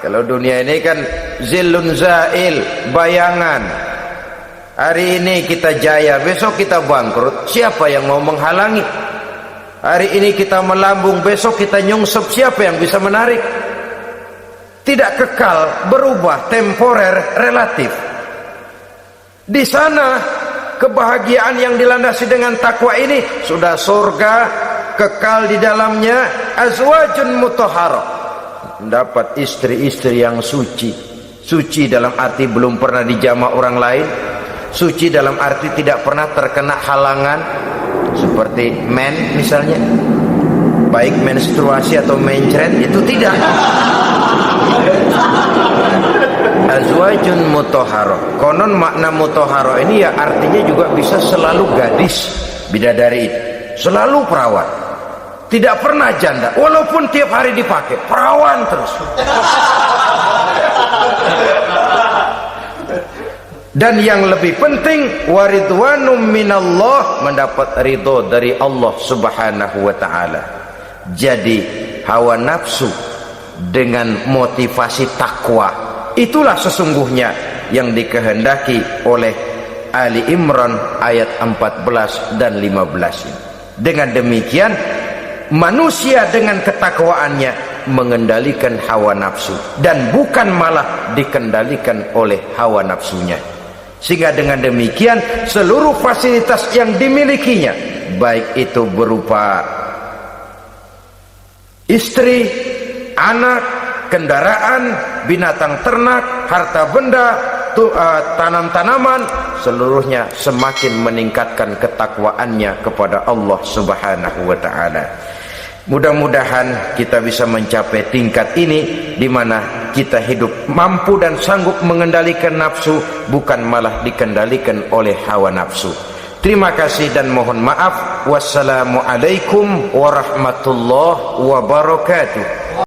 Kalau dunia ini kan zillun zail, bayangan. Hari ini kita jaya, besok kita bangkrut. Siapa yang mau menghalangi? Hari ini kita melambung, besok kita nyungsep. Siapa yang bisa menarik? Tidak kekal, berubah, temporer, relatif. Di sana kebahagiaan yang dilandasi dengan takwa ini sudah surga, kekal di dalamnya, azwajun mutahharah. Dapat istri-istri yang suci. Suci dalam arti belum pernah dijamah orang lain. Suci dalam arti tidak pernah terkena halangan, seperti men misalnya, baik menstruasi atau mencret, itu tidak. Azwajun mutahharah. Konon makna mutahharah ini ya artinya juga bisa selalu gadis, bidadari, selalu perawan, tidak pernah janda, walaupun tiap hari dipakai, perawan terus. Dan yang lebih penting, waridwanum minallah, mendapat ridho dari Allah Subhanahu wa taala. Jadi hawa nafsu dengan motivasi takwa, itulah sesungguhnya yang dikehendaki oleh Ali Imran ayat 14 dan 15 ini. Dengan demikian manusia dengan ketakwaannya mengendalikan hawa nafsu, dan bukan malah dikendalikan oleh hawa nafsunya. Sehingga dengan demikian seluruh fasilitas yang dimilikinya, baik itu berupa istri, anak, kendaraan, binatang ternak, harta benda, tanam-tanaman, seluruhnya semakin meningkatkan ketakwaannya kepada Allah Subhanahu wa taala. Mudah-mudahan kita bisa mencapai tingkat ini, di mana kita hidup mampu dan sanggup mengendalikan nafsu, bukan malah dikendalikan oleh hawa nafsu. Terima kasih dan mohon maaf. Wassalamualaikum warahmatullahi wabarakatuh.